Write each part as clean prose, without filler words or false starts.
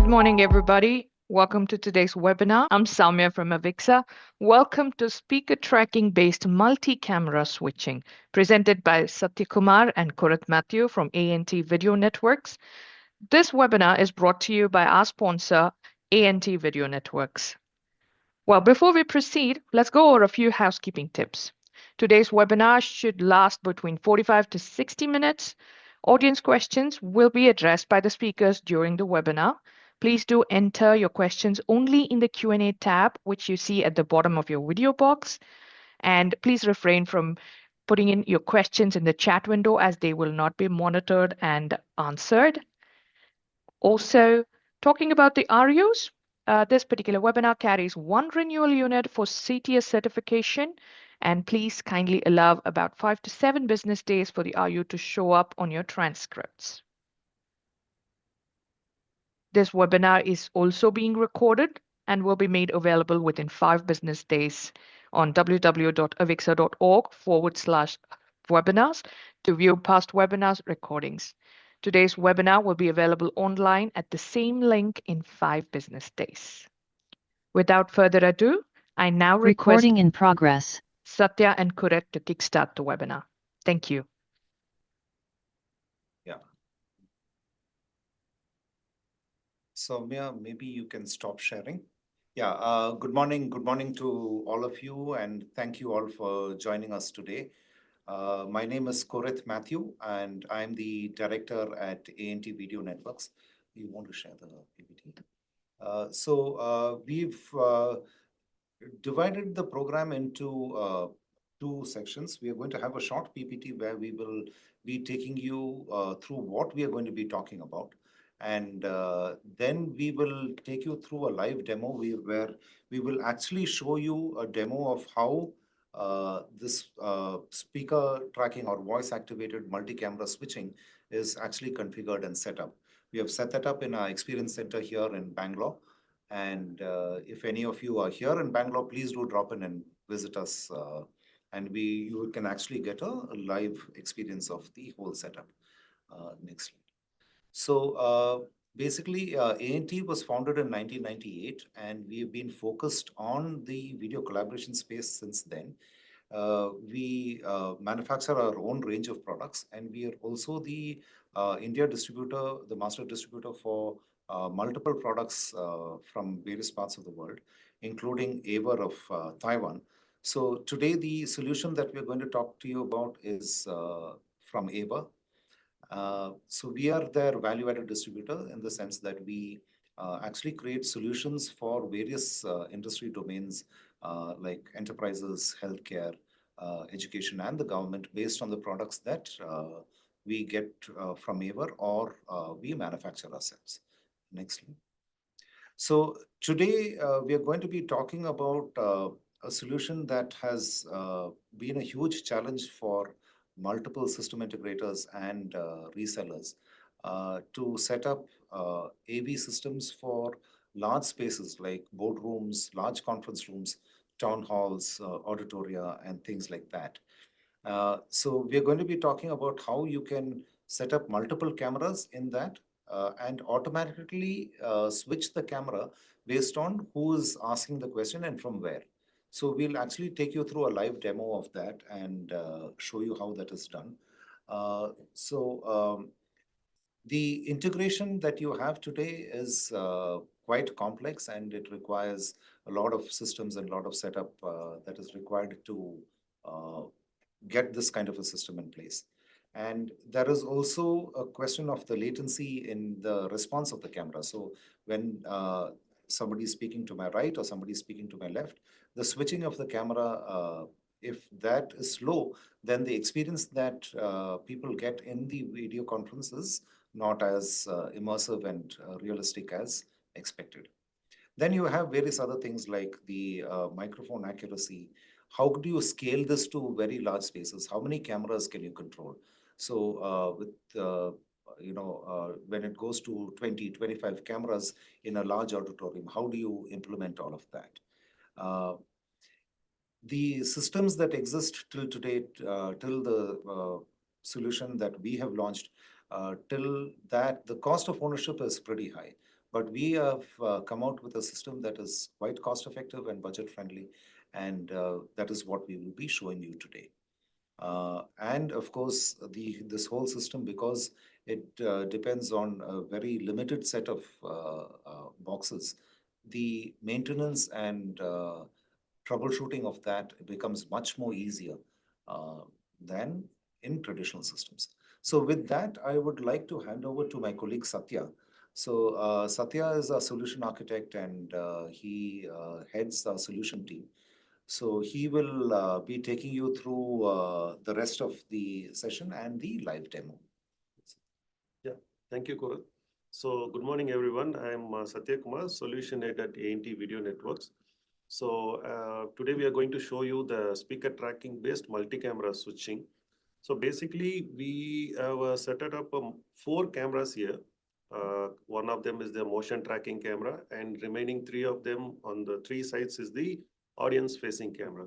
morning, everybody. Welcome to today's webinar. I'm Samya from Avixa. Welcome to speaker tracking based multi camera switching, presented by Satyakumar and Kurat Matthew from ANT Video Networks. This webinar is brought to you by our sponsor, ANT Video Networks. Well, before we proceed, let's go over a few housekeeping tips. Today's webinar should last between 45 to 60 minutes. Audience questions will be addressed by the speakers during the webinar. Please do enter your questions only in the Q&A tab, which you see at the bottom of your video box. And please refrain from putting in your questions in the chat window as they will not be monitored and answered. Also, talking about the RUs, this particular webinar carries one renewal unit for CTS certification, and please kindly allow about 5 to 7 business days for the RU to show up on your transcripts. This webinar is also being recorded and will be made available within 5 business days on www.avixa.org/webinars to view past webinars recordings. Today's webinar will be available online at the same link in 5 business days. Without further ado, I now request Recording in progress. Satya and Kurat to kickstart the webinar. Thank you. Soumya, maybe you can stop sharing. Good morning to all of you, and thank you all for joining us today. My name is Kurat Matthew, and I'm the director at ANT Video Networks. You want to share the PPT? We've divided the program into two sections. We are going to have a short PPT where we will be taking you through what we are going to be talking about. And then we will take you through a live demo where we will actually show you a demo of how this speaker tracking or voice activated multi-camera switching is actually configured and set up. We have set that up in our experience center here in Bangalore. And if any of you are here in Bangalore, please do drop in and visit us. And you can actually get a live experience of the whole setup. Next slide. So basically, ANT was founded in 1998, and we have been focused on the video collaboration space since then. We manufacture our own range of products, and we are also the India distributor, the master distributor for multiple products from various parts of the world, including AVer of Taiwan. So today, the solution that we're going to talk to you about is from AVer. So we are their value-added distributor in the sense that we actually create solutions for various industry domains like enterprises, healthcare, education, and the government based on the products that we get from AVer or we manufacture ourselves. Next slide. So today we are going to be talking about a solution that has been a huge challenge for multiple system integrators and resellers to set up AV systems for large spaces like boardrooms, large conference rooms, town halls, auditoria, and things like that. So we're going to be talking about how you can set up multiple cameras in that and automatically switch the camera based on who is asking the question and from where. So we'll actually take you through a live demo of that and show you how that is done. The integration that you have today is quite complex, and it requires a lot of systems and a lot of setup that is required to get this kind of a system in place. And there is also a question of the latency in the response of the camera. So when somebody is speaking to my right or somebody is speaking to my left, the switching of the camera, if that is slow, then the experience that people get in the video conference is not as immersive and realistic as expected. Then you have various other things like the microphone accuracy. How do you scale this to very large spaces? How many cameras can you control? So when it goes to 20, 25 cameras in a large auditorium, how do you implement all of that? The systems that exist till today, till the solution that we have launched, till that the cost of ownership is pretty high. But we have come out with a system that is quite cost effective and budget friendly, and that is what we will be showing you today. And of course, this whole system, because it depends on a very limited set of boxes, the maintenance and troubleshooting of that becomes much more easier uh, than in traditional systems. So with that, I would like to hand over to my colleague Satya. So Satya is a solution architect, and he heads the solution team. So he will be taking you through the rest of the session and the live demo. Yeah, thank you, Korat. So, good morning, everyone. I'm Satya Kumar, Solution Head at ANT Video Networks. So, today we are going to show you the speaker tracking based multi-camera switching. So, basically, we have set up four cameras here. One of them is the motion tracking camera, and remaining three of them on the three sides is the audience facing camera,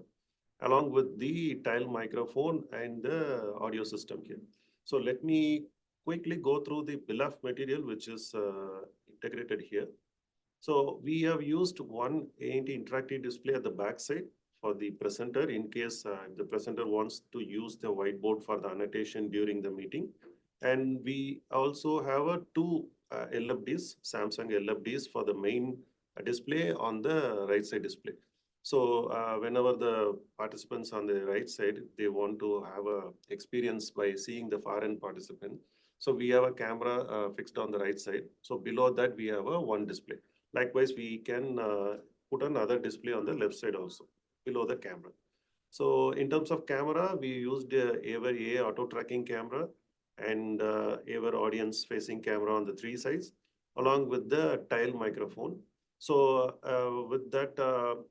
along with the tile microphone and the audio system here. So, let me quickly go through the bill of material which is integrated here. So we have used one ANT interactive display at the back side for the presenter in case the presenter wants to use the whiteboard for the annotation during the meeting. And we also have two LFDs, Samsung LFDs for the main display on the right side display. So whenever the participants on the right side, they want to have a experience by seeing the far end participant. So we have a camera fixed on the right side. So below that, we have a one display. Likewise, we can put another display on the left side also below the camera. So in terms of camera, we used Aver A auto tracking camera and Aver audience facing camera on the three sides, along with the tile microphone. So with that,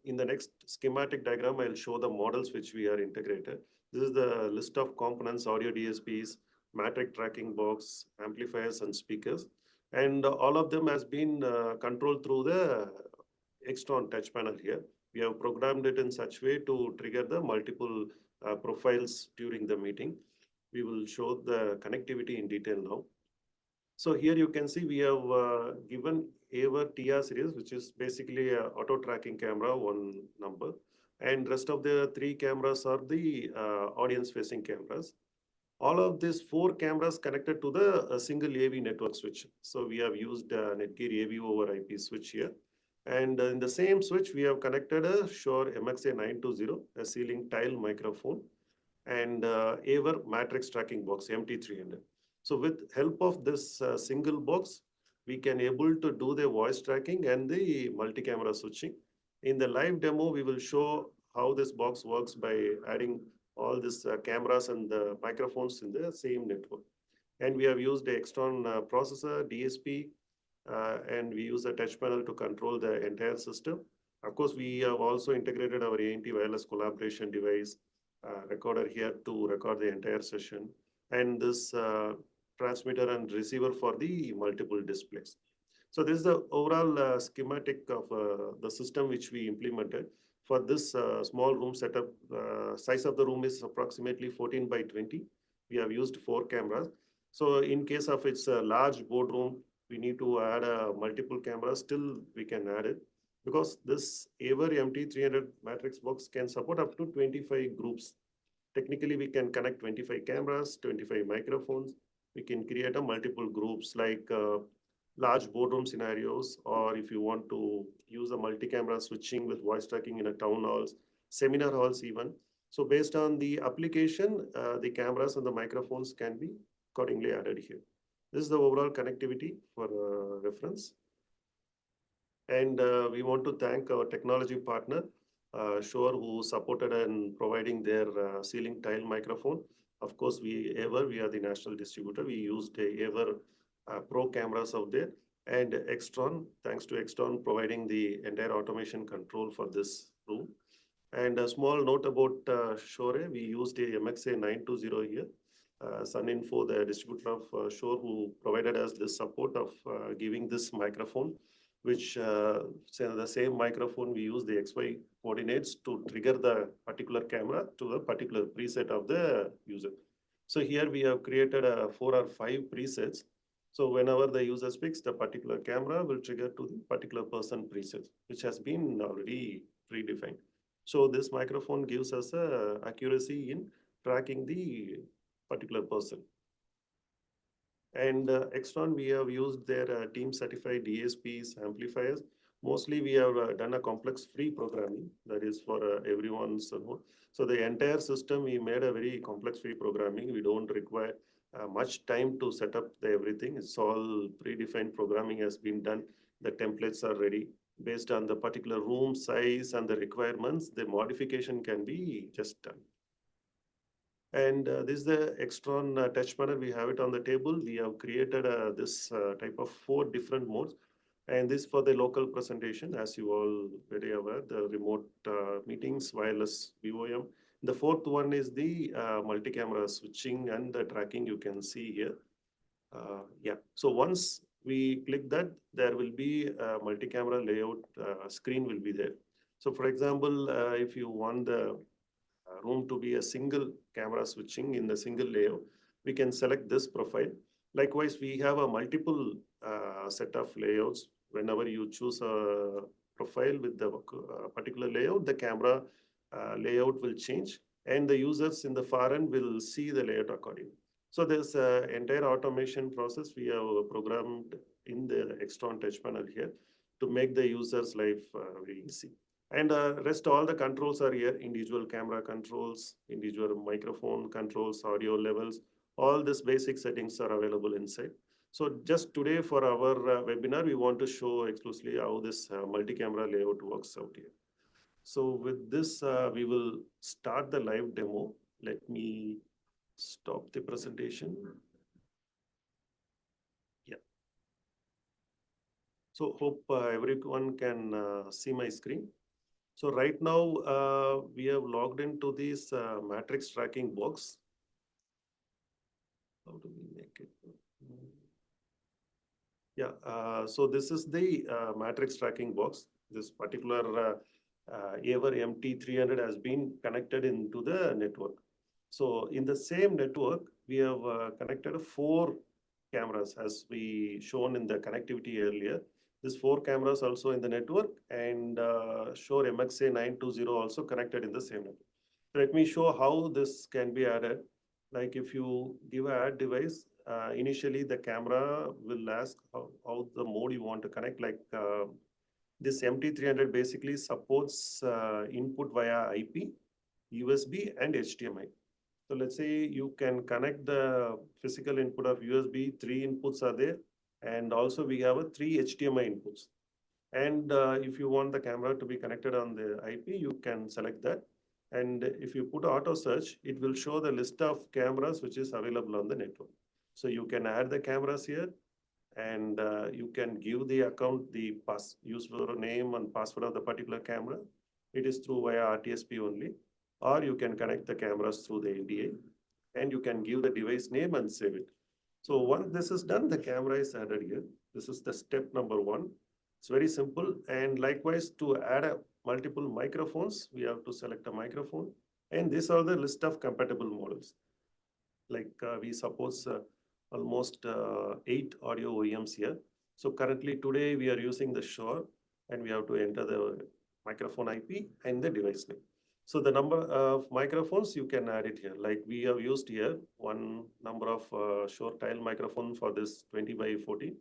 in the next schematic diagram, I'll show the models which we are integrated. This is the list of components, audio DSPs, matrix tracking box, amplifiers, and speakers. And all of them has been controlled through the Extron touch panel here. We have programmed it in such way to trigger the multiple profiles during the meeting. We will show the connectivity in detail now. So here you can see we have given Aver TR series, which is basically a auto tracking camera, one number. And rest of the three cameras are the audience facing cameras. All of these four cameras connected to the single AV network switch. So we have used Netgear AV over IP switch here. And in the same switch, we have connected a Shure MXA920, a ceiling tile microphone, and Aver matrix tracking box, MT300. So with help of this single box, we can able to do the voice tracking and the multi-camera switching. In the live demo, we will show how this box works by adding all these cameras and the microphones in the same network. And we have used the Extron processor, DSP, and we use a touch panel to control the entire system. Of course, we have also integrated our ANT wireless collaboration device recorder here to record the entire session, and this transmitter and receiver for the multiple displays. So this is the overall schematic of the system which we implemented. For this small room setup, size of the room is approximately 14 by 20. We have used four cameras. So in case of its large boardroom, we need to add a multiple cameras. Still, we can add it because this Aver MT300 matrix box can support up to 25 groups. Technically, we can connect 25 cameras, 25 microphones. We can create a multiple groups like large boardroom scenarios, or if you want to use a multi-camera switching with voice tracking in a town halls, seminar halls even. So based on the application, the cameras and the microphones can be accordingly added here. This is the overall connectivity for reference. And we want to thank our technology partner, Shure, who supported and providing their ceiling tile microphone. Of course, we are the national distributor. We used Aver Pro cameras out there, and Extron, thanks to Extron providing the entire automation control for this room. And a small note about Shure, we used a MXA920 here. Suninfo, the distributor of Shure, who provided us the support of giving this microphone, which the same microphone we use the XY coordinates to trigger the particular camera to the particular preset of the user. So here we have created 4 or 5 presets. So whenever the user speaks, the particular camera will trigger to the particular person preset, which has been already predefined. So this microphone gives us a accuracy in tracking the particular person. And Extron, we have used their team certified DSPs amplifiers. Mostly we have done a complex free programming that is for everyone's mode. So the entire system, we made a very complex free programming. We don't require much time to set up the everything. It's all predefined programming has been done. The templates are ready. Based on the particular room size and the requirements, the modification can be just done. And this is the Extron touch panel. We have it on the table. We have created this type of 4 different modes. And this for the local presentation, as you all very aware, the remote meetings, wireless VOM. The fourth one is the multi-camera switching and the tracking you can see here. Yeah, so once we click that, there will be a multi-camera layout screen will be there. So for example, if you want the room to be a single camera switching in the single layout, we can select this profile. Likewise, we have a multiple set of layouts. Whenever you choose a profile with the particular layout, the camera layout will change and the users in the far end will see the layout accordingly. So this entire automation process we have programmed in the Extron touch panel here to make the user's life very easy. And rest all the controls are here, individual camera controls, individual microphone controls, audio levels, all these basic settings are available inside. So just today for our webinar, we want to show exclusively how this multi-camera layout works out here. So with this, we will start the live demo. Let me stop the presentation. Yeah. So hope everyone can see my screen. So right now, we have logged into this matrix tracking box. How do we make it? Yeah, so this is the matrix tracking box. This particular AVer MT300 has been connected into the network. So in the same network, we have connected 4 cameras as we shown in the connectivity earlier. These 4 cameras also in the network and Shure MXA 920 also connected in the same network. Let me show how this can be added. Like if you give a add device, initially the camera will ask how the mode you want to connect. Like this MT300 basically supports input via IP, USB and HDMI. So let's say you can connect the physical input of USB, 3 inputs are there. And also we have a 3 HDMI inputs. And if you want the camera to be connected on the IP, you can select that. And if you put auto search, it will show the list of cameras which is available on the network. So you can add the cameras here and you can give the account the username and password of the particular camera. It is through via RTSP only, or you can connect the cameras through the NDA and you can give the device name and save it. So once this is done, the camera is added here. This is the step number 1. It's very simple. And likewise, to add multiple microphones, we have to select a microphone. And these are the list of compatible models. Like we suppose almost 8 audio OEMs here. So currently today we are using the Shure and we have to enter the microphone IP and the device name. So the number of microphones, you can add it here. Like we have used here one number of Shure tile microphone for this 20 by 40.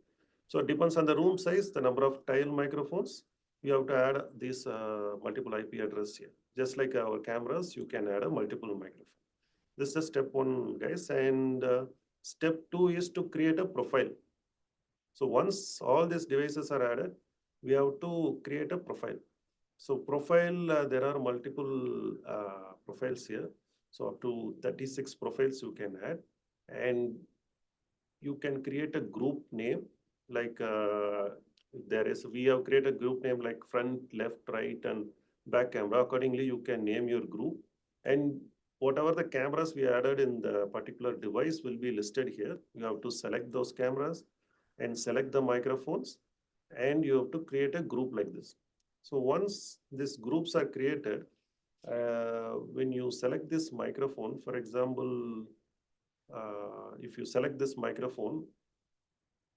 So it depends on the room size, the number of tile microphones, you have to add this multiple IP address here. Just like our cameras, you can add a multiple microphone. This is step 1, guys. And step 2 is to create a profile. So once all these devices are added, we have to create a profile. So profile, there are multiple profiles here. So up to 36 profiles you can add. And you can create a group name like we have created a group name like front, left, right, and back camera. Accordingly, you can name your group. And whatever the cameras we added in the particular device will be listed here. You have to select those cameras and select the microphones. And you have to create a group like this. So once these groups are created, when you select this microphone, for example, if you select this microphone,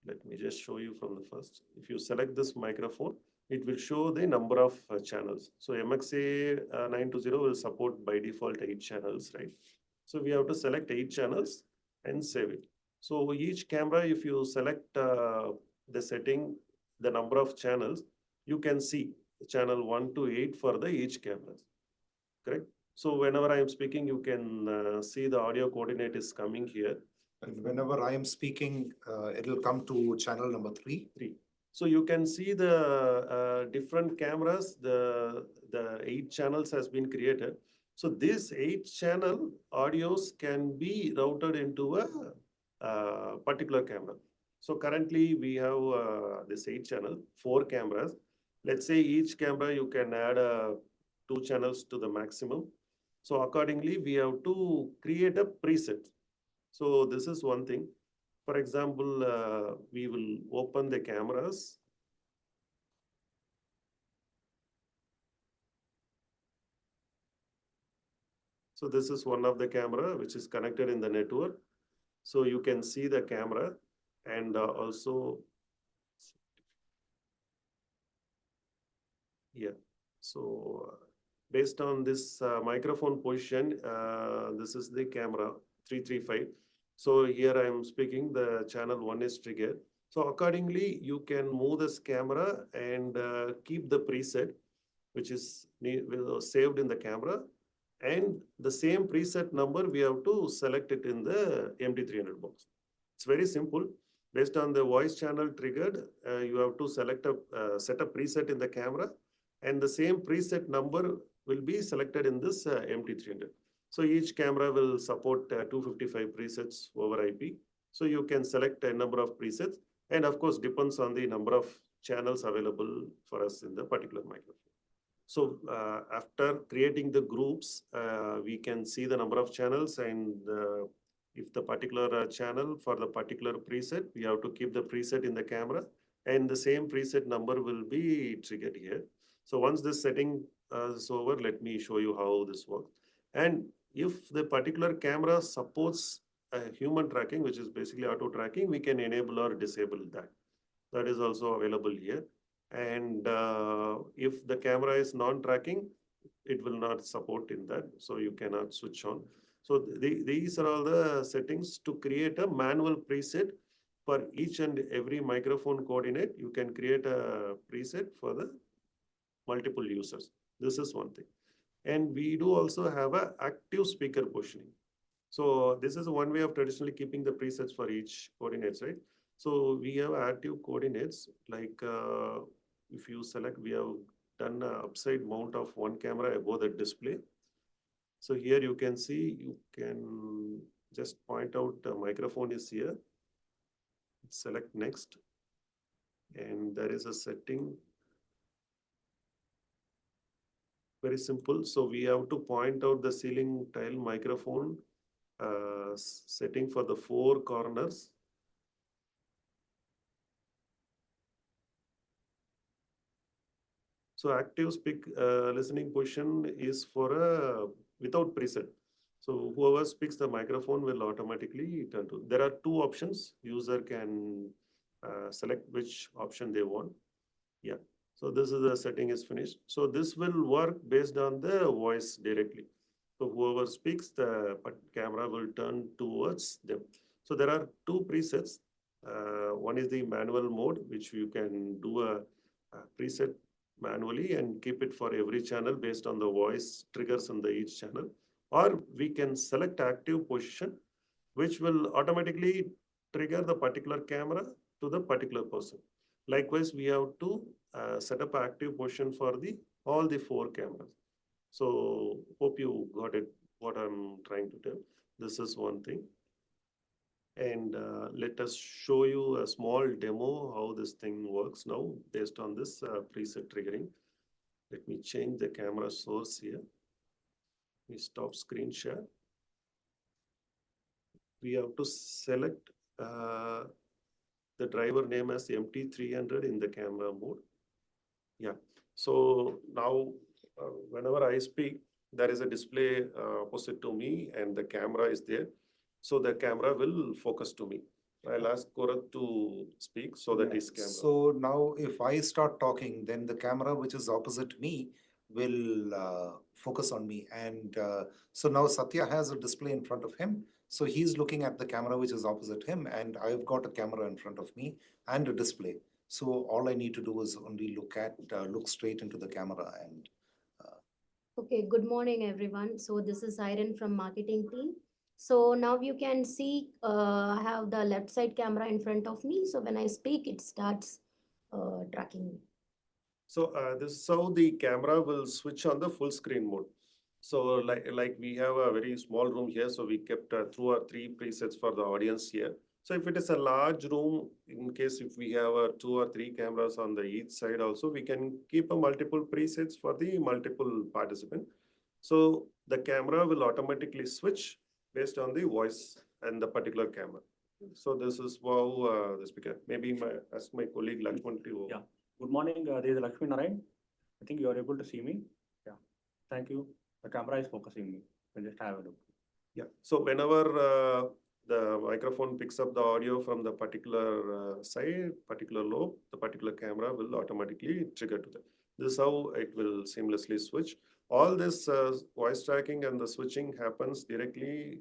Let me just show you from the first. If you select this microphone, it will show the number of channels. So MXA 920 will support by default 8 channels, right? So we have to select 8 channels and save it. So each camera, if you select the setting, the number of channels, you can see channel 1 to 8 for the each cameras, correct? So whenever I am speaking, you can see the audio coordinate is coming here. And whenever I am speaking, it'll come to channel number 3. 3. So you can see the different cameras, the 8 channels has been created. So this 8 channel audios can be routed into a particular camera. So currently we have this 8 channel, 4 cameras. Let's say each camera you can add 2 channels to the maximum. So accordingly, we have to create a preset. So this is one thing. For example, we will open the cameras. So this is one of the camera which is connected in the network. So you can see the camera and also, yeah. So based on this microphone position, this is the camera 335. So here I am speaking, the channel 1 is triggered. So accordingly, you can move this camera and keep the preset, which is saved in the camera. And the same preset number, we have to select it in the MT300 box. It's very simple. Based on the voice channel triggered, you have to select set a preset in the camera, and the same preset number will be selected in this MT300. So each camera will support 255 presets over IP. So you can select a number of presets, and of course depends on the number of channels available for us in the particular microphone. So after creating the groups, we can see the number of channels, and if the particular channel for the particular preset, we have to keep the preset in the camera, and the same preset number will be triggered here. So once this setting is over, let me show you how this works. And if the particular camera supports human tracking, which is basically auto tracking, we can enable or disable that. That is also available here. And if the camera is non-tracking, it will not support in that. So you cannot switch on. So these are all the settings to create a manual preset for each and every microphone coordinate. You can create a preset for the multiple users. This is one thing. And we do also have an active speaker positioning. So this is one way of traditionally keeping the presets for each coordinates, right? So we have active coordinates, like if you select, we have done an upside mount of one camera above the display. So here you can see, you can just point out the microphone is here. Select next. And there is a setting. Very simple. So we have to point out the ceiling tile microphone setting for the 4 corners. So active listening position is for a without preset. So whoever speaks the microphone will automatically turn to. There are 2 options. User can select which option they want. Yeah. So this is the setting is finished. So this will work based on the voice directly. So whoever speaks, the camera will turn towards them. So there are 2 presets. One is the manual mode, which you can do a preset manually and keep it for every channel based on the voice triggers on the each channel. Or we can select active position, which will automatically trigger the particular camera to the particular person. Likewise, we have to set up active position for all the 4 cameras. So hope you got it, what I'm trying to tell. This is one thing. And let us show you a small demo how this thing works now based on this preset triggering. Let me change the camera source here. We stop screen share. We have to select the driver name as MT300 in the camera mode. Yeah. So now whenever I speak, there is a display opposite to me and the camera is there. So the camera will focus to me. I'll ask Korat to speak so that his camera. So now if I start talking, then the camera which is opposite me will focus on me. And so now Satya has a display in front of him. So he's looking at the camera which is opposite him, and I've got a camera in front of me and a display. So all I need to do is only look straight into the camera and. Okay, good morning, everyone. So this is Siren from marketing team. So now you can see I have the left side camera in front of me. So when I speak, it starts tracking me. So this is how the camera will switch on the full screen mode. So like we have a very small room here, so we kept 2 or 3 presets for the audience here. So if it is a large room, in case if we have 2 or 3 cameras on the each side also, we can keep a multiple presets for the multiple participant. So the camera will automatically switch based on the voice and the particular camera. So this is how this began. Maybe ask my colleague Lakshman to. Yeah. Good morning. This is Lakshmi Narayan. I think you are able to see me. Yeah. Thank you. The camera is focusing me. We'll just have a look. Yeah. So whenever the microphone picks up the audio from the particular side, particular lobe, the particular camera will automatically trigger to that. This is how it will seamlessly switch. All this voice tracking and the switching happens directly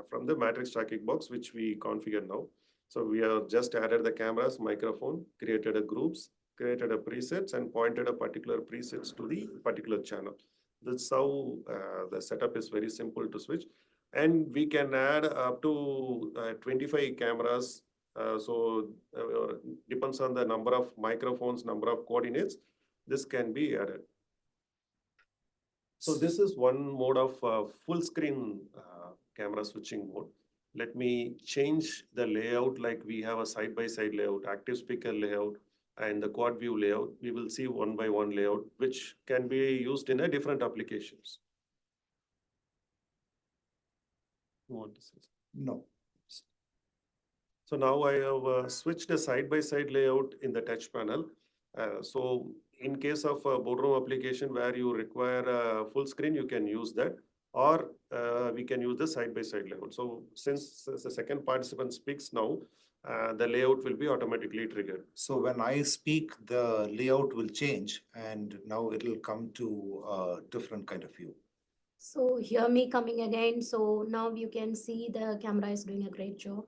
from the matrix tracking box, which we configure now. So we have just added the cameras, microphone, created a groups, created a presets, and pointed a particular presets to the particular channel. That's how the setup is very simple to switch. And we can add up to 25 cameras. So depends on the number of microphones, number of coordinates, this can be added. So this is one mode of full screen camera switching mode. Let me change the layout, like we have a side-by-side layout, active speaker layout, and the quad view layout. We will see one by one layout, which can be used in a different applications. You want to say something? No. So now I have switched a side-by-side layout in the touch panel. So in case of a boardroom application where you require a full screen, you can use that, or we can use the side-by-side layout. So since the second participant speaks now, the layout will be automatically triggered. So when I speak, the layout will change, and now it'll come to a different kind of view. So hear me coming again. So now you can see the camera is doing a great job.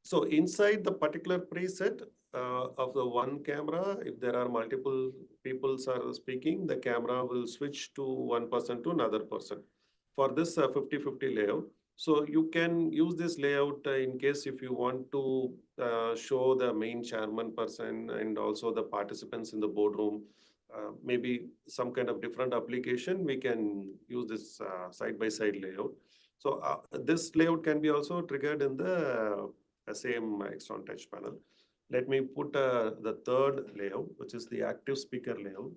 So inside the particular preset of the one camera, if there are multiple people are speaking, the camera will switch to one person to another person. For this 50-50 layout, so you can use this layout in case if you want to show the main chairman person and also the participants in the boardroom, maybe some kind of different application, we can use this side-by-side layout. So this layout can be also triggered in the same external touch panel. Let me put the third layout, which is the active speaker layout.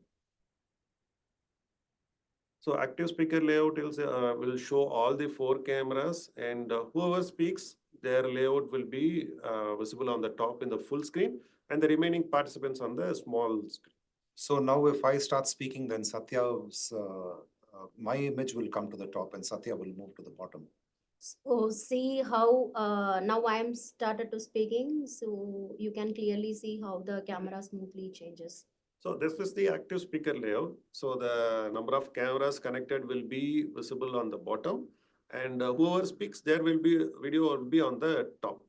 So active speaker layout will show all the 4 cameras, and whoever speaks, their layout will be visible on the top in the full screen, and the remaining participants on the small screen. So now if I start speaking, then Satya's, my image will come to the top and Satya will move to the bottom. So see how now I'm started to speaking. So you can clearly see how the camera smoothly changes. So this is the active speaker layout. So the number of cameras connected will be visible on the bottom, and whoever speaks, there will be video will be on the top.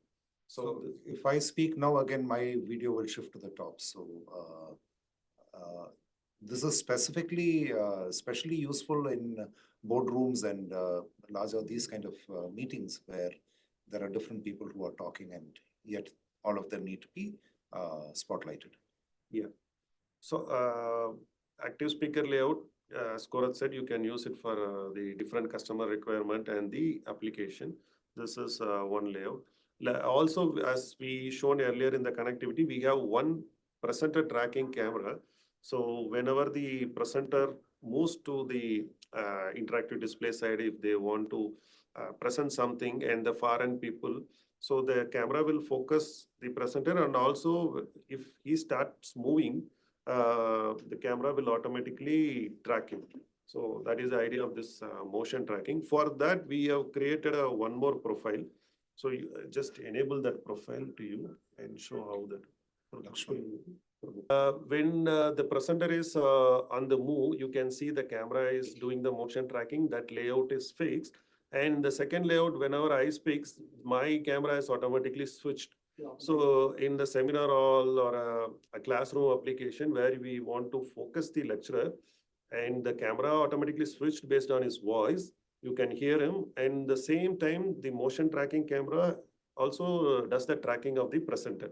So if I speak now, again, my video will shift to the top. So this is especially useful in boardrooms and larger these kind of meetings where there are different people who are talking, and yet all of them need to be spotlighted. Yeah. So active speaker layout, as Korat said, you can use it for the different customer requirement and the application. This is one layout. Also, as we shown earlier in the connectivity, we have one presenter tracking camera. So whenever the presenter moves to the interactive display side, if they want to present something and the far end people, so the camera will focus the presenter, and also if he starts moving, the camera will automatically track him. So that is the idea of this motion tracking. For that, we have created one more profile. So you just enable that profile to you and show how that. When the presenter is on the move, you can see the camera is doing the motion tracking. That layout is fixed. And the second layout, whenever I speaks, my camera is automatically switched. So in the seminar hall or a classroom application where we want to focus the lecturer and the camera automatically switched based on his voice, you can hear him. And the same time, the motion tracking camera also does the tracking of the presenter.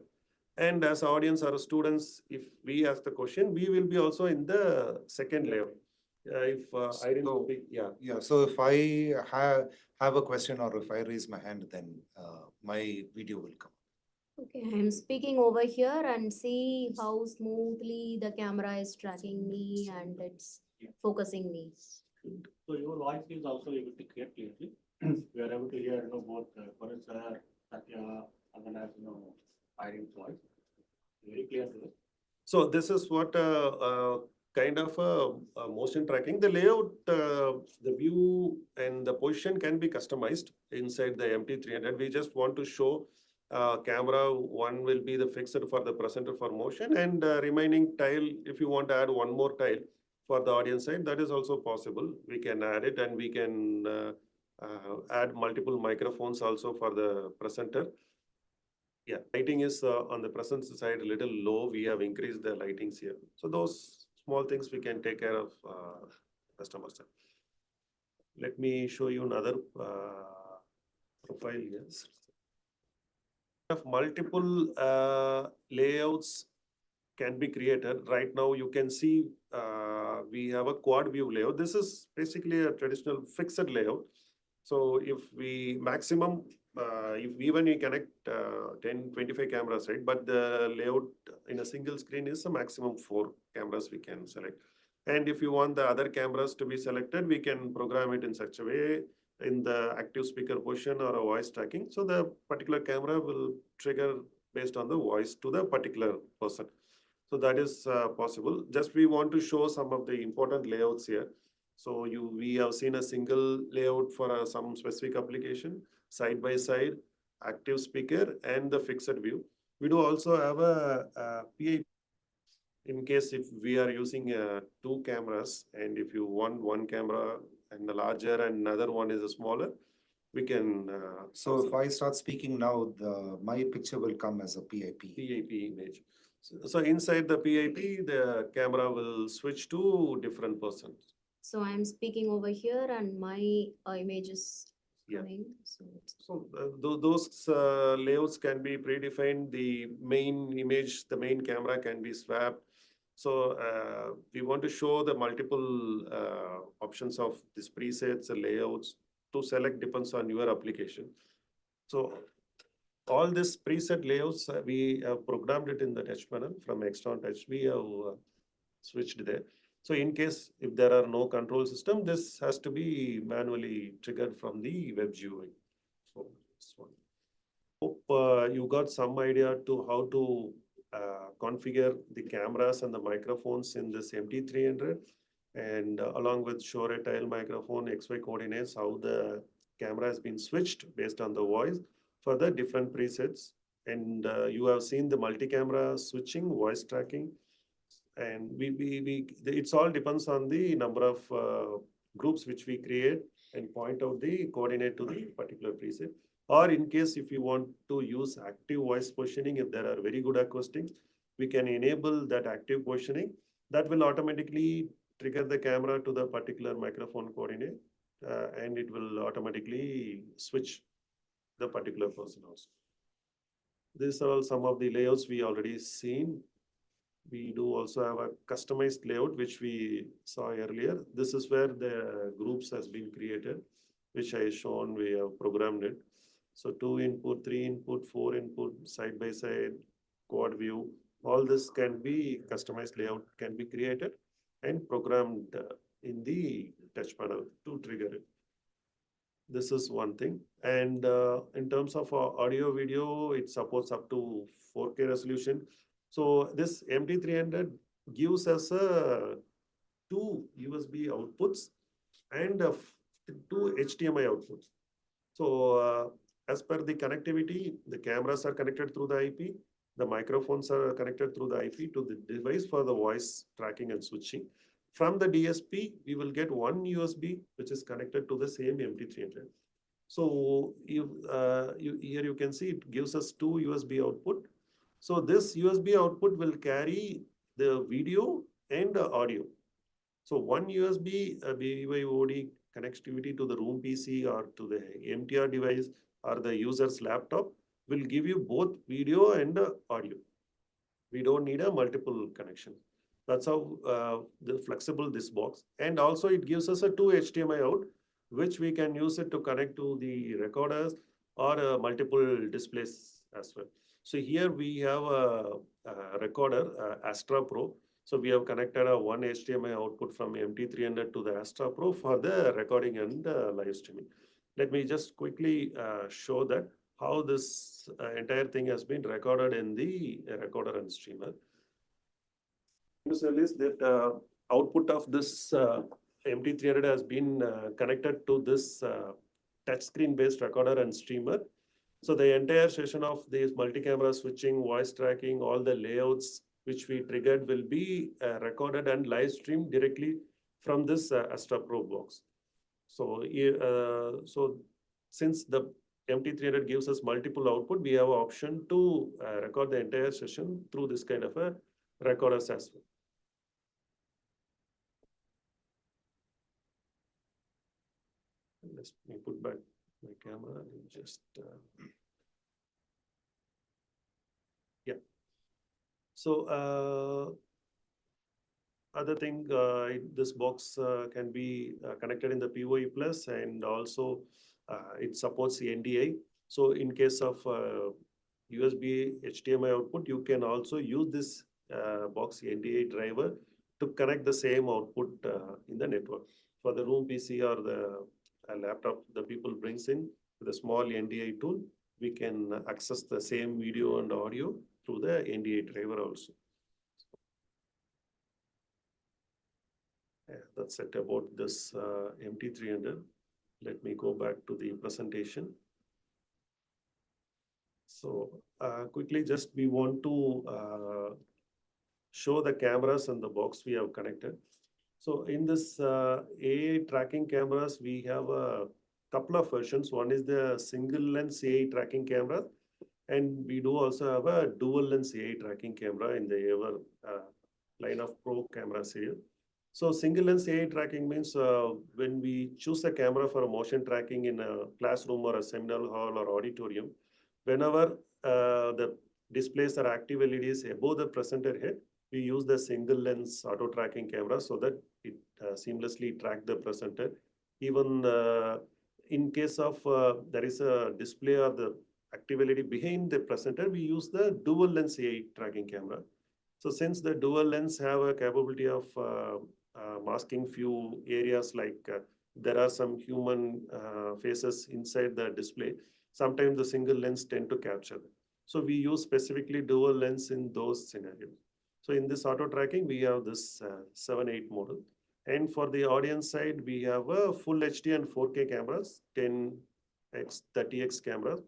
And as audience or students, if we ask the question, we will be also in the second layer. If I didn't speak, yeah. Yeah, so if I have a question or if I raise my hand, then my video will come. Okay, I'm speaking over here and see how smoothly the camera is tracking me and it's focusing me. So your voice is also able to hear clearly. We are able to hear, both Paran sir, Satya, as well as, Irene's voice. Very clear to us. So this is what kind of motion tracking. The layout, the view and the position can be customized inside the MT300. We just want to show camera. One will be the fixed for the presenter for motion, and remaining tile, if you want to add one more tile for the audience side, that is also possible. We can add it, and we can add multiple microphones also for the presenter. Yeah, lighting is on the presence side a little low. We have increased the lightings here. So those small things we can take care of customers. Let me show you another profile here. Have multiple layouts can be created. Right now you can see we have a quad view layout. This is basically a traditional fixed layout. So if we maximum, if even we connect 10, 25 cameras, right? But the layout in a single screen is a maximum 4 cameras we can select. And if you want the other cameras to be selected, we can program it in such a way in the active speaker position or a voice tracking. So the particular camera will trigger based on the voice to the particular person. So that is possible. Just we want to show some of the important layouts here. So we have seen a single layout for some specific application, side by side, active speaker, and the fixed view. We do also have a PIP in case if we are using 2 cameras, and if you want one camera and the larger and another one is a smaller, we can. So if I start speaking now, my picture will come as a PIP. PIP image. So inside the PIP, the camera will switch to different persons. So I'm speaking over here and my image is coming. So those layouts can be predefined. The main image, the main camera can be swapped. So we want to show the multiple options of these presets and layouts to select depends on your application. So all these preset layouts, we have programmed it in the touch panel from external touch. We have switched there. So in case if there are no control system, this has to be manually triggered from the web GUI. So this one. Hope you got some idea to how to configure the cameras and the microphones in this MT300, and along with show a tile microphone, XY coordinates, how the camera has been switched based on the voice for the different presets. And you have seen the multi-camera switching, voice tracking, and it's all depends on the number of groups which we create and point out the coordinate to the particular preset. Or in case if you want to use active voice positioning, if there are very good acoustics, we can enable that active positioning. That will automatically trigger the camera to the particular microphone coordinate, and it will automatically switch the particular person also. These are all some of the layouts we already seen. We do also have a customized layout, which we saw earlier. This is where the groups has been created, which I shown, we have programmed it. So 2 input, 3 input, 4 input, side by side, quad view, all this can be customized layout, can be created and programmed in the touch panel to trigger it. This is one thing. And in terms of audio video, it supports up to 4K resolution. So this MT300 gives us 2 USB outputs and 2 HDMI outputs. So As per the connectivity, the cameras are connected through the IP, the microphones are connected through the IP to the device for the voice tracking and switching. From the DSP, we will get one USB which is connected to the same MT300. So here you can see it gives us two USB output. So this USB output will carry the video and the audio. So one USB BYOD connectivity to the room PC or to the MTR device or the user's laptop will give you both video and audio. We don't need a multiple connection. That's how the flexible this box. And also it gives us a two HDMI out, which we can use it to connect to the recorders or multiple displays as well. So here we have a recorder, Astra Pro. So we have connected a one HDMI output from MT300 to the Astra Pro for the recording and live streaming. Let me just quickly show that how this entire thing has been recorded in the recorder and streamer. Is that output of this MT300 has been connected to this touchscreen based recorder and streamer. So the entire session of this multi-camera switching, voice tracking, all the layouts which we triggered will be recorded and live streamed directly from this Astra Pro box. So, since the MT300 gives us multiple output, we have an option to record the entire session through this kind of a recorders as well. Let me put back my camera and just yeah. So other thing, this box can be connected in the PoE plus, and also it supports the NDI. So in case of USB HDMI output, you can also use this box NDI driver to connect the same output in the network. For the room PC or the laptop the people brings in with a small NDI tool, we can access the same video and audio through the NDI driver also. Yeah, that's it about this MT300. Let me go back to the presentation. So quickly, just we want to show the cameras and the box we have connected. So in this AI tracking cameras, we have a couple of versions. One is the single lens AI tracking camera, and we do also have a dual lens AI tracking camera in the ever line of pro cameras here. So single lens AI tracking means when we choose a camera for a motion tracking in a classroom or a seminar hall or auditorium, whenever the displays are active LEDs above the presenter head, we use the single lens auto tracking camera so that it seamlessly track the presenter. Even in case of there is a display or the active LED behind the presenter, we use the dual lens AI tracking camera. So since the dual lens have a capability of masking few areas, like there are some human faces inside the display, sometimes the single lens tend to capture them. So we use specifically dual lens in those scenarios. So in this auto tracking, we have this 7/8 model. And for the audience side, we have a full HD and 4K cameras, 10x, 30x cameras.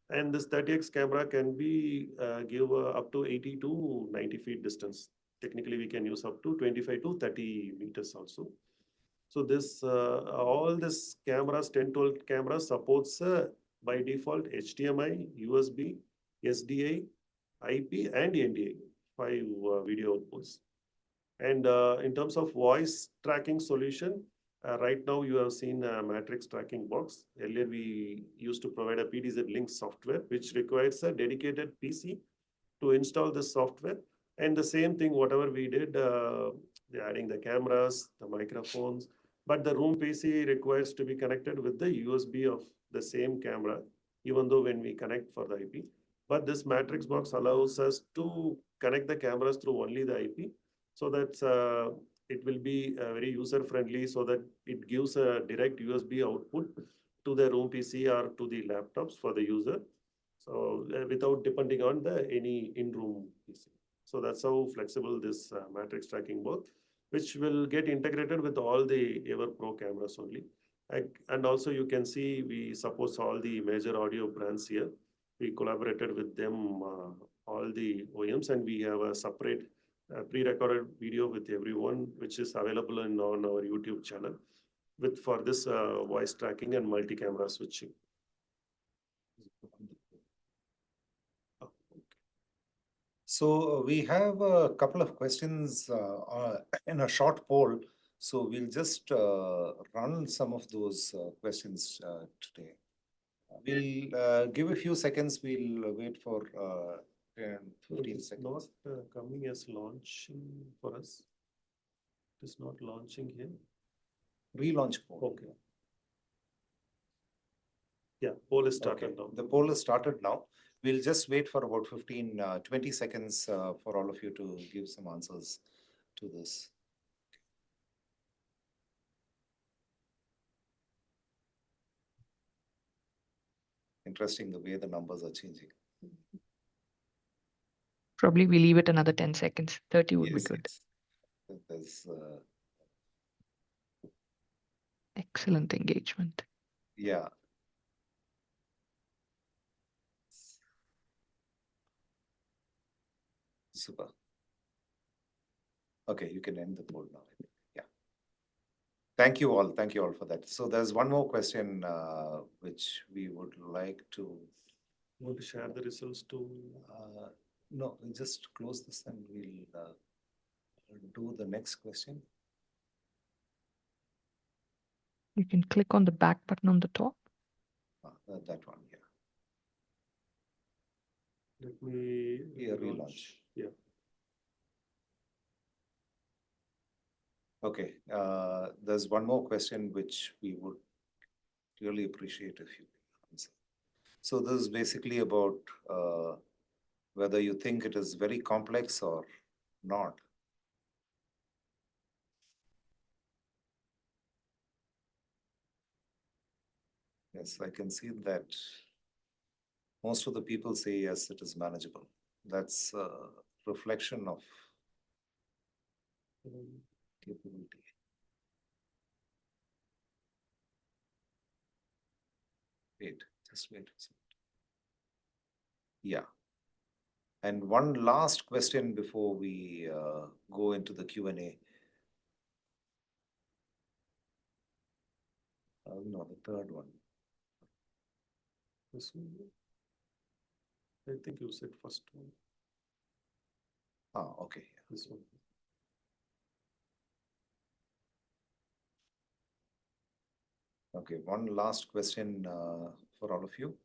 And this 30x camera can be give up to 80 to 90 feet distance. Technically, we can use up to 25 to 30 meters also. So this all this cameras, 10-12 cameras supports by default HDMI, USB, SDI, IP, and NDI, 5 video outputs. And in terms of voice tracking solution, right now you have seen a matrix tracking box. Earlier we used to provide a PDZ link software, which requires a dedicated PC to install the software. And the same thing, whatever we did, adding the cameras, the microphones, but the room PC requires to be connected with the USB of the same camera, even though when we connect for the IP. But this matrix box allows us to connect the cameras through only the IP, so that it will be very user friendly, so that it gives a direct USB output to the room PC or to the laptops for the user. So without depending on the any in-room PC. So that's how flexible this matrix tracking box, which will get integrated with all the Ever Pro cameras only. And also you can see we support all the major audio brands here. We collaborated with them, all the OEMs, and we have a separate pre-recorded video with everyone, which is available on our YouTube channel with for this voice tracking and multi-camera switching. So we have a couple of questions in a short poll. So we'll just run some of those questions today. We'll give a few seconds. We'll wait for 10, 15 It's seconds. not coming as launching for us. It is not launching here. Relaunch poll. Okay. Yeah, poll is started Okay. now. The poll is started now. We'll just wait for about 15, 20 seconds for all of you to give some answers to this. Interesting the way the numbers are changing. Probably we leave it another 10 seconds. 30 would be Yes, good. yes. There's, Excellent engagement. yeah. Super. Okay, you can end the poll now. I think. Yeah. Thank you all. Thank you all for that. So there's one more question which we would like to. Want to share the results to? No, we'll just close this and we'll do the next question. You can click on the back button on the top. That one, yeah. Let me Relaunch. Yeah. Okay, there's one more question which we would really appreciate if you answer. So this is basically about whether you think it is very complex or not. Yes, I can see that most of the people say yes, it is manageable. That's a reflection of capability. Wait, just wait. Yeah. And one last question before we go into the Q&A. No, the third one. This one. I think you said first one. Okay. This one. Okay, one last question for all of you.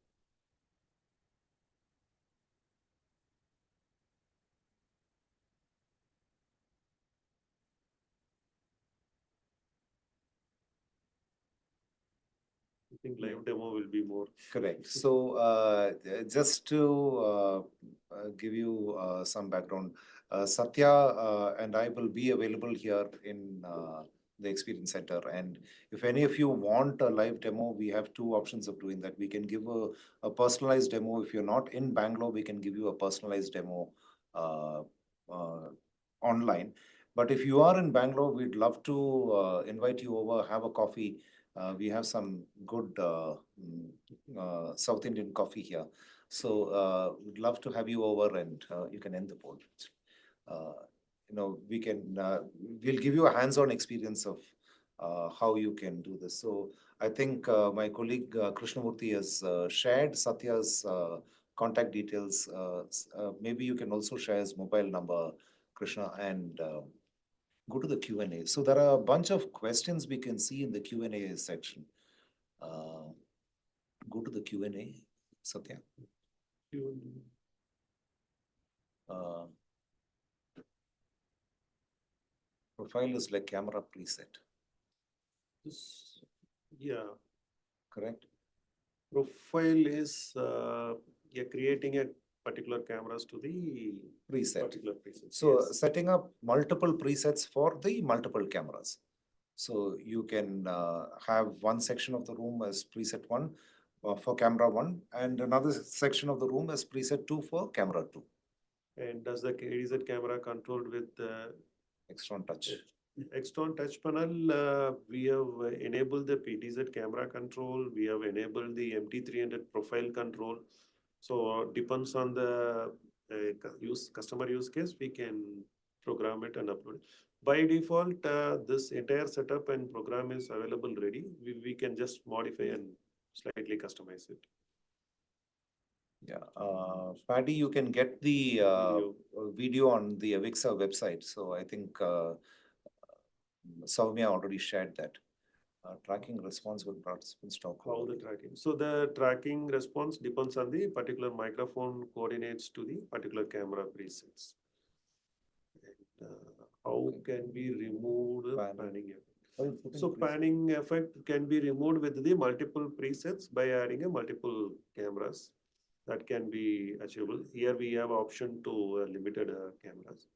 I think live demo will be more. Correct. So just to give you some background, Satya and I will be available here in the Experience Center. And if any of you want a live demo, we have two options of doing that. We can give a personalized demo. If you're not in Bangalore, we can give you a personalized demo online. But if you are in Bangalore, we'd love to invite you over, have a coffee. We have some good South Indian coffee here. So we'd love to have you over and you can end the poll. We can, we'll give you a hands-on experience of how you can do this. So I think my colleague Krishnamurthy has shared Satya's contact details. Maybe you can also share his mobile number, Krishna, and go to the Q&A. So there are a bunch of questions we can see in the Q&A section. Go to the Q&A, Satya. Profile is like camera preset. Yeah. Correct? Profile is you're creating a particular cameras to the particular preset. So setting up multiple presets for the multiple cameras. So you can have one section of the room as preset 1 for camera 1 and another section of the room as preset 2 for camera 2. And does the ADZ camera controlled with Extron touch? External touch panel, we have enabled the PTZ camera control. We have enabled the MT300 profile control. So depends on the customer use case, we can program it and upload it. By default, this entire setup and program is available ready. We can just modify and slightly customize it. Yeah, Paddy, you can get the video on the Avixa website. So I think Soumya already shared that. Tracking response with participants talk. How the tracking? So the tracking response depends on the particular microphone coordinates to the particular camera presets. And, how can we remove the panning effect? So panning effect can be removed with the multiple presets by adding a multiple cameras. That can be achievable. Here we have option to limited cameras.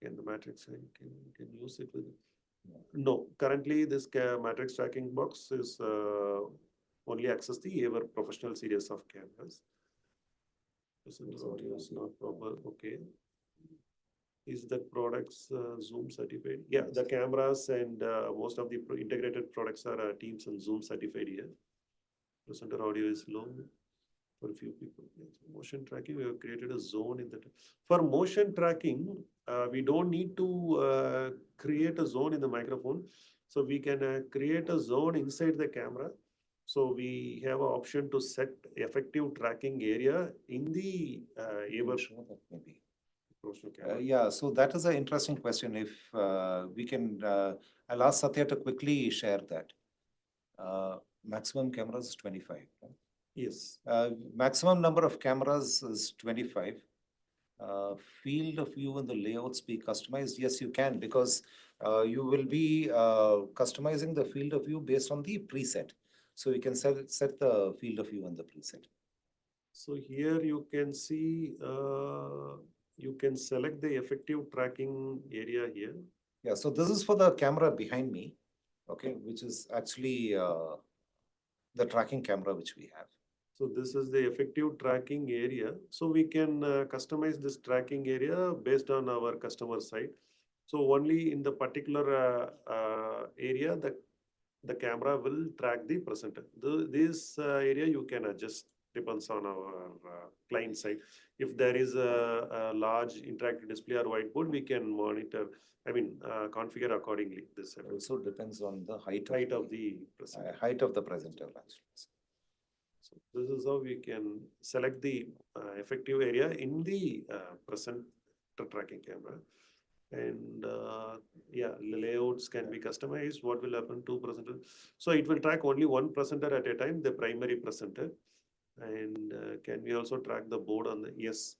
Can the matrix can use it with? No, currently this matrix tracking box is only access the ever professional series of cameras. Audio is not proper. Okay. Is that products Zoom certified? Yeah, the cameras and most of the integrated products are Teams and Zoom certified here. Presenter audio is low for a few people. Yes. Motion tracking, we have created a zone in that. For motion tracking, we don't need to create a zone in the microphone. So we can create a zone inside the camera. So we have an option to set effective tracking area in the Maybe. camera. Yeah, so that is an interesting question. If we can, I'll ask Satya to quickly share that. Maximum cameras is 25. Right? Yes. Maximum number of cameras is 25. Field of view and the layouts be customized? Yes, you can, because you will be customizing the field of view based on the preset. So you can set the field of view and the preset. So here you can see, you can select the effective tracking area here. Yeah, so this is for the camera behind me, okay, which is actually the tracking camera which we have. So this is the effective tracking area. So we can customize this tracking area based on our customer side. So only in the particular area that the camera will track the presenter. This area you can adjust, depends on our client side. If there is a large interactive display or whiteboard, we can monitor, configure accordingly. This also depends on the height of the presenter. Height of the presenter. So this is how we can select the effective area in the presenter tracking camera. And yeah, layouts can be customized. What will happen to presenter? So it will track only one presenter at a time, the primary presenter. And can we also track the board on the? Yes,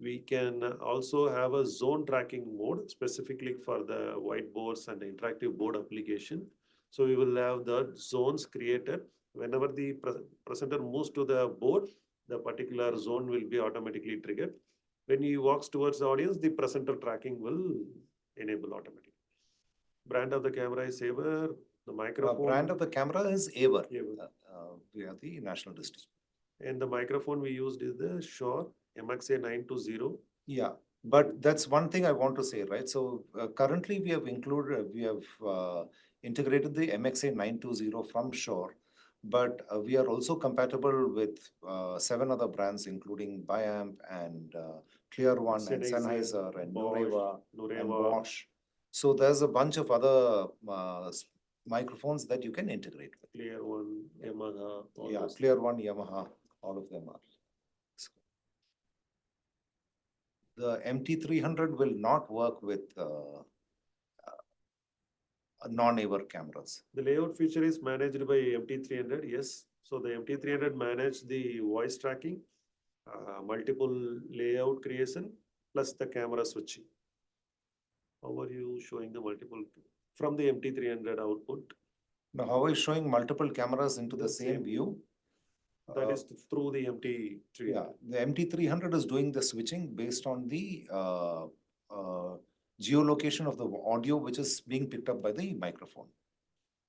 we can also have a zone tracking mode specifically for the whiteboards and the interactive board application. So we will have the zones created. Whenever the presenter moves to the board, the particular zone will be automatically triggered. When he walks towards the audience, the presenter tracking will enable automatically. Brand of the camera is Ever. The microphone. Brand of the camera is Ever. We are the national district. And the microphone we used is the Shure MXA 920. Yeah, but that's one thing I want to say, right? So currently we have integrated the MXA 920 from Shure, but we are also compatible with 7 other brands, including Biamp and Clear One and Sennheiser and Nureva and Bosch. So there's a bunch of other microphones that you can integrate with. Clear One, Yamaha. Yeah, Clear One, Yamaha, all of them are. The MT300 will not work with non-Ever cameras. The layout feature is managed by MT300, yes. So the MT300 manage the voice tracking, multiple layout creation, plus the camera switching. How are you showing the multiple from the MT300 output? Now, how are you showing multiple cameras into the same view? That is through the MT300. Yeah, the MT300 is doing the switching based on the geolocation of the audio, which is being picked up by the microphone.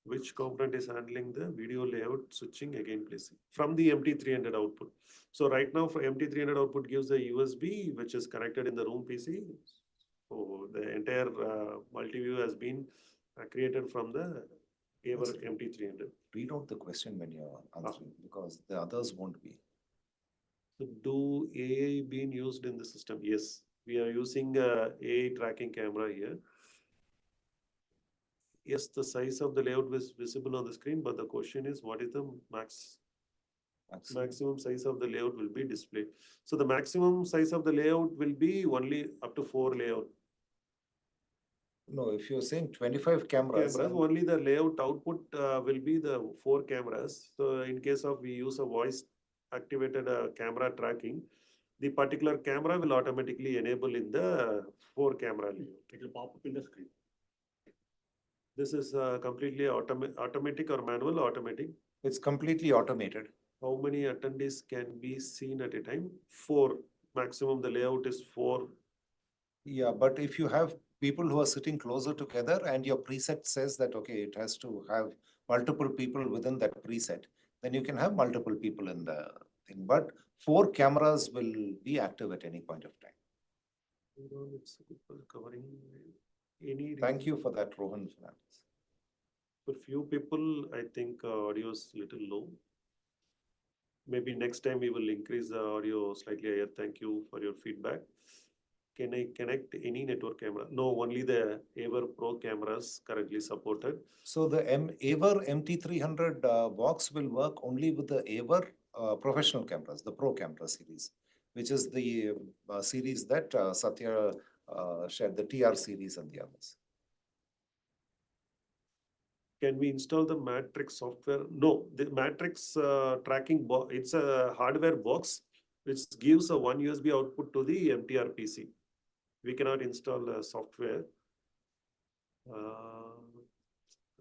Which component is handling the video layout switching again, please? From the MT300 output. So right now for MT300 output gives the USB, which is connected in the room PC. So the entire multi-view has been created from the Aver That's- MT300. Read out the question when you're answering, because the others won't be. So do AI being used in the system? Yes, we are using AI tracking camera here. Yes, the size of the layout is visible on the screen, but the question is, what is the maximum size of the layout will be displayed? So the maximum size of the layout will be only up to 4 layout No, if you're saying 25 cameras, cameras. Only the layout output will be the 4 cameras. So in case of we use a voice activated camera tracking, the particular camera will automatically enable in the 4 camera layout. It will pop up in the screen. This is completely automatic or manual automatic. it's completely automated. How many attendees can be seen at a time? 4. Maximum the layout is 4. Yeah, but if you have people who are sitting closer together and your preset says that, okay, it has to have multiple people within that preset, then you can have multiple people in the thing. But 4 cameras will be active at any point of time. It's covering any. Thank you for that, Rohan Fernandez. For few people, I think audio is little low. Maybe next time we will increase the audio slightly higher. Thank you for your feedback. Can I connect any network camera? No, only the Aver Pro cameras currently supported. So the Aver MT300 box will work only with the Aver professional cameras, the Pro camera series, which is the series that Satya shared, the TR series and the others. Can we install the Matrix software? No, the Matrix tracking box, it's a hardware box which gives a 1 USB output to the MTR PC. We cannot install a software.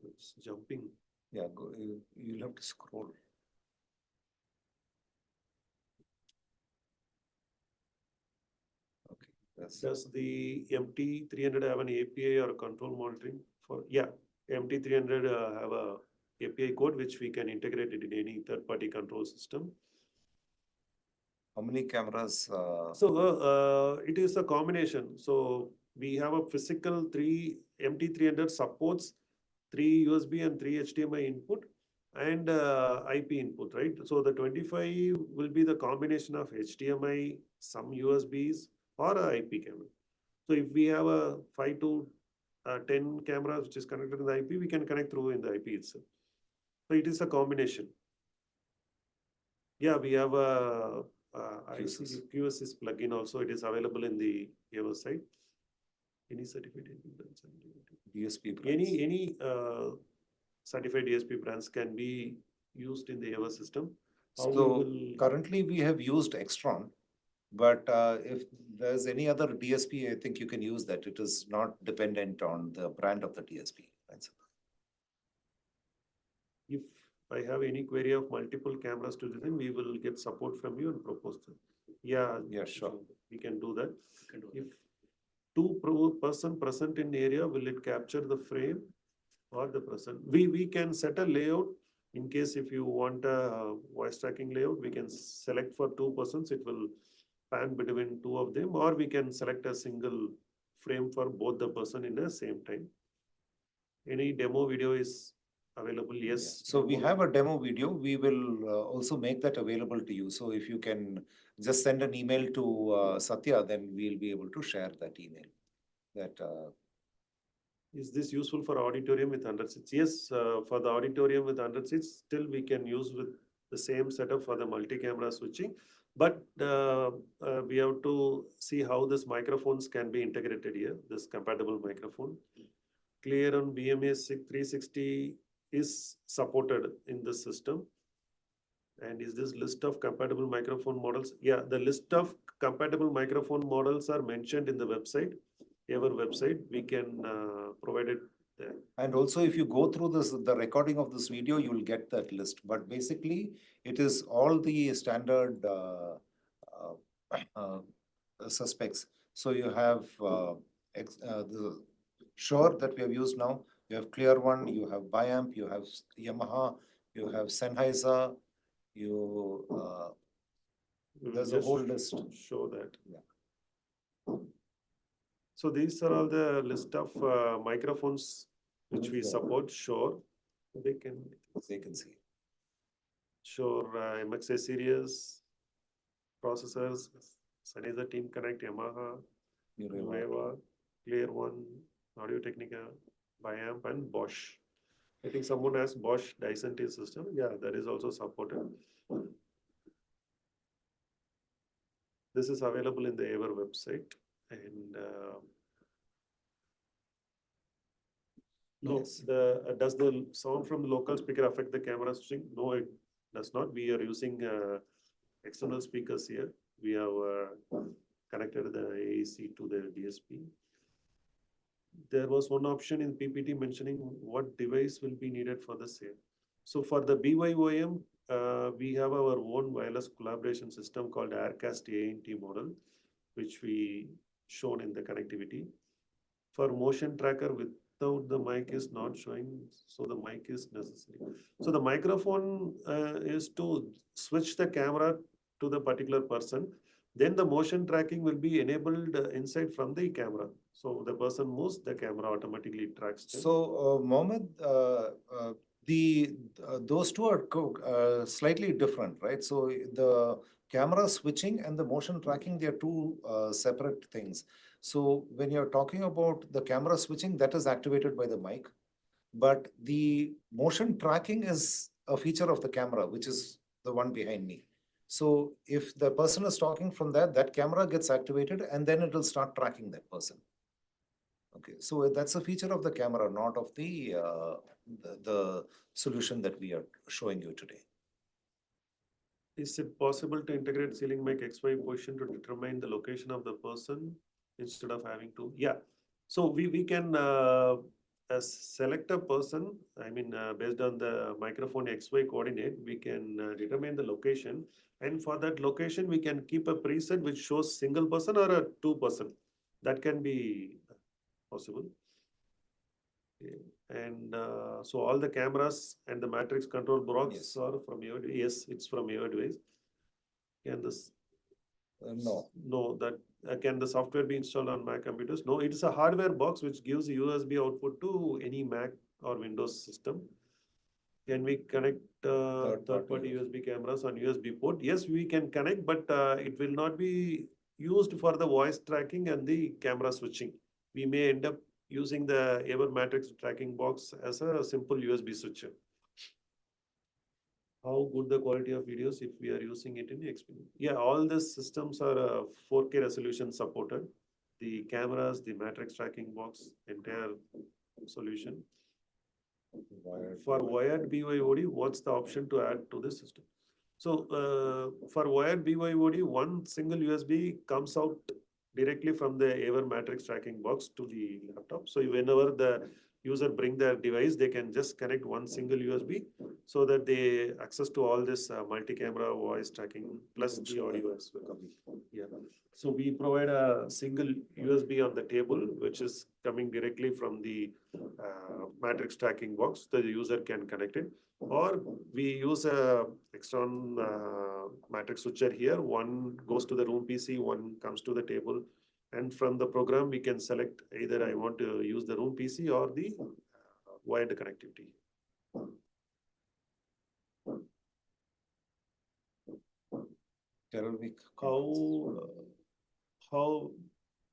It's jumping. Yeah, you'll have to scroll. Okay. Does the MT300 have an API or control monitoring for? Yeah, MT300 have a API code which we can integrate it in any third-party control system. How many cameras? So it is a combination. So we have a physical MT300 supports 3 USB and 3 HDMI input and IP input, right? So the 25 will be the combination of HDMI, some USBs or a IP camera. So if we have a 5 to 10 cameras which is connected to the IP, we can connect through in the IP itself. So it is a combination. Yeah, we have a QSys plugin also. It is available in the Aver site. Any certified DSP brands. any certified DSP brands can be used in the Aver system. So currently we have used Extron, but if there's any other DSP, I think you can use that. It is not dependent on the brand of the DSP. Right? If I have any query of multiple cameras to design, we will get support from you and propose them. Yeah, sure. We can do that. If 2 person present in area, will it capture the frame or the person? We can set a layout in case if you want a voice tracking layout, we can select for 2 persons. It will pan between 2 of them, or we can select a single frame for both the person in the same time. Any demo video is available? Yes. So we have a demo video. We will also make that available to you. So if you can just send an email to Satya, then we'll be able to share that email. Is this useful for auditorium with 100 seats? Yes, for the auditorium with 100 seats, still we can use with the same setup for the multi-camera switching. But we have to see how this microphones can be integrated here, this compatible microphone. Clear on BMA 360 is supported in the system. And is this list of compatible microphone models? Yeah, the list of compatible microphone models are mentioned in the website, Aver website. We can provide it there. And also, if you go through the recording of this video, you will get that list. But basically, it is all the standard suspects. So you have the Shure that we have used now. You have Clear One. You have Biamp. You have Yamaha. You have Sennheiser. There's a whole list. Show that. Yeah. So these are all the list of microphones which we support. Sure, they can see. Sure, MXA series processors, Sennheiser Team Connect, Yamaha, Nueva, Clear One, Audio Technica, Biamp, and Bosch. I think someone has Bosch Dyson T system. Yeah, that is also supported. This is available in the Ever website. And no, Yes. does the sound from the local speaker affect the camera switching? No, it does not. We are using external speakers here. We have connected the AAC to the DSP. There was one option in PPT mentioning what device will be needed for the same. So for the BYOM, we have our own wireless collaboration system called Aircast ANT model, which we shown in the connectivity. For motion tracker without the mic is not showing, so the mic is necessary. So the microphone is to switch the camera to the particular person. Then the motion tracking will be enabled inside from the camera. So the person moves, the camera automatically tracks them. So, Mohammed, those two are slightly different, right? So the camera switching and the motion tracking, they are two separate things. So when you're talking about the camera switching, that is activated by the mic, but the motion tracking is a feature of the camera, which is the one behind me. So if the person is talking from that, that camera gets activated and then it will start tracking that person. Okay, so that's a feature of the camera, not of the solution that we are showing you today. Is it possible to integrate ceiling mic XY position to determine the location of the person instead of having to? Yeah. So we can select a person, I mean, based on the microphone XY coordinate, we can determine the location. And for that location, we can keep a preset which shows single person or a two person. That can be possible. Okay. And so all the cameras and the matrix control blocks Yes. are from your, yes, it's from your device. Can this? No. No, that can the software be installed on Mac computers? No, it is a hardware box which gives USB output to any Mac or Windows system. Can we connect third-party USB cameras on USB port? Yes, we can connect, but it will not be used for the voice tracking and the camera switching. We may end up using the Ever Matrix tracking box as a simple USB switcher. How good the quality of videos if we are using it in experience? Yeah, all these systems are 4K resolution supported. The cameras, the matrix tracking box, entire solution. For wired BYOD, what's the option to add to the system? So for wired BYOD, one single USB comes out directly from the Ever Matrix tracking box to the laptop. So whenever the user bring their device, they can just connect one single USB so that they access to all this multi-camera voice tracking plus the audio as well. Yeah. So we provide a single USB on the table, which is coming directly from the matrix tracking box. The user can connect it, or we use a external matrix switcher here. One goes to the room PC, one comes to the table. And from the program, we can select either I want to use the room PC or the wired connectivity. How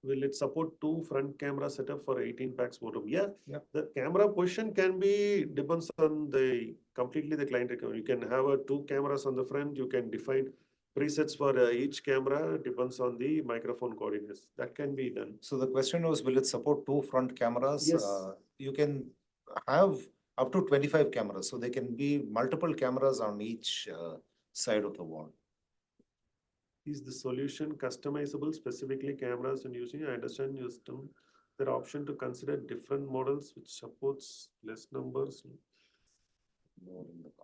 will it support two front camera setup for 18 packs modem? Yeah, the camera position can be depends on the completely the client requirement. You can have two cameras on the front. You can define presets for each camera, depends on the microphone coordinates. That can be done. So the question was, will it support two front cameras? Yes. You can have up to 25 cameras. So there can be multiple cameras on each side of the wall. Is the solution customizable, specifically cameras and using? I understand your system. There are option to consider different models which supports less numbers.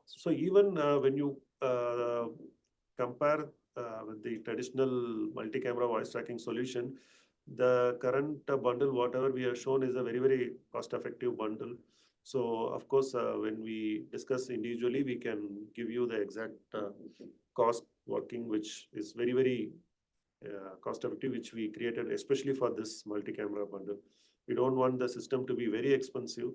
So even when you compare with the traditional multi-camera voice tracking solution, the current bundle, whatever we have shown, is a very, very cost-effective bundle. So of course, when we discuss individually, we can give you the exact cost working, which is very, very cost effective, which we created especially for this multi-camera bundle. We don't want the system to be very expensive.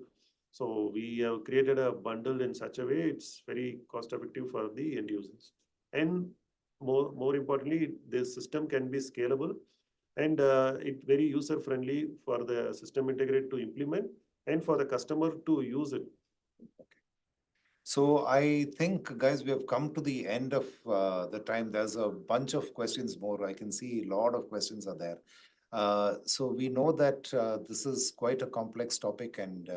So we have created a bundle in such a way it's very cost effective for the end users. And more importantly, this system can be scalable and it very user friendly for the system integrator to implement and for the customer to use it. So I think, guys, we have come to the end of the time. There's a bunch of questions more. I can see a lot of questions are there. So we know that this is quite a complex topic and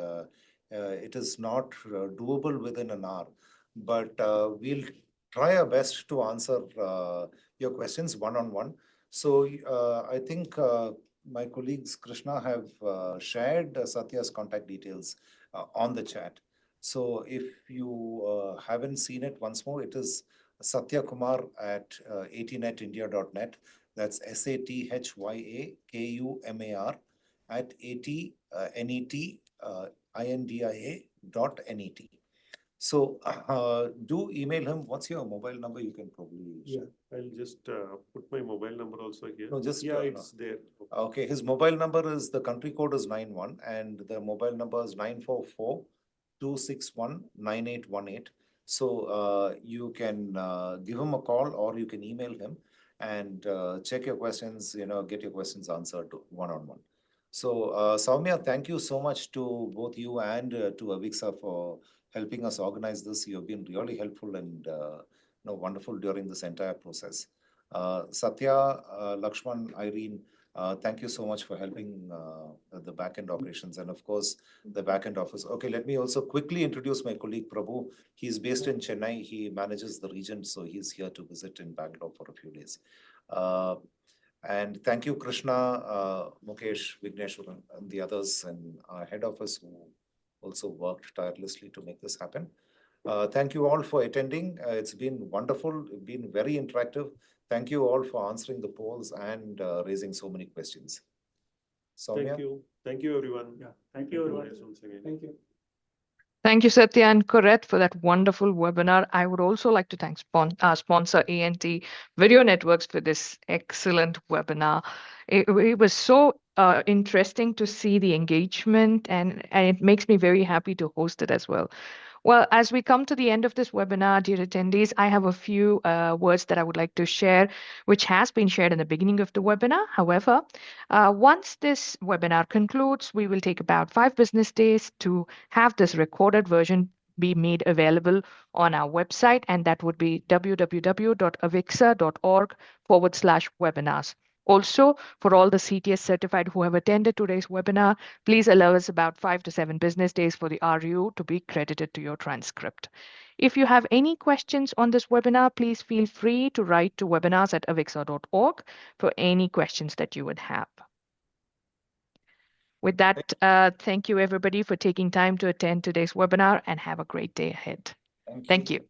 it is not doable within an hour. But we'll try our best to answer your questions one-on-one. So I think my colleagues Krishna have shared Satya's contact details on the chat. So if you haven't seen it once more, it is Satya Kumar at 80netindia.net. That's SATHYAKUMAR at 80netindia.net. So do email him. What's your mobile number? You can probably share. I'll just put my mobile number also here. No, just it's there. Okay, his mobile number is, the country code is 91 and the mobile number is 944-261-9818. So you can give him a call or you can email him and check your questions, get your questions answered one-on-one. So Soumya, thank you so much to both you and to Avixa for helping us organize this. You have been really helpful and wonderful during this entire process. Satya, Lakshman, Irene, thank you so much for helping the back-end operations and of course the back-end office. Okay, let me also quickly introduce my colleague Prabhu. He's based in Chennai. He manages the region, so he's here to visit in Bangalore for a few days. And thank you, Krishna, Mukesh, Vignesh, and the others and our head office who also worked tirelessly to make this happen. Thank you all for attending. It's been wonderful, been very interactive. Thank you all for answering the polls and raising so many questions. Soumya? Thank you. Thank you, everyone. Yeah, thank you, everyone. Thank you. Thank you, Satya and Corette, for that wonderful webinar. I would also like to thank our sponsor, ANT Video Networks, for this excellent webinar. It was so interesting to see the engagement, and it makes me very happy to host it as well. Well, as we come to the end of this webinar, dear attendees, I have a few words that I would like to share, which has been shared in the beginning of the webinar. However, once this webinar concludes, we will take about 5 business days to have this recorded version be made available on our website, and that would be www.avixa.org/webinars. Also, for all the CTS certified who have attended today's webinar, please allow us about 5 to 7 business days for the RU to be credited to your transcript. If you have any questions on this webinar, please feel free to write to webinars@avixa.org for any questions that you would have. With that, thank you everybody for taking time to attend today's webinar and have a great day ahead. Thank you.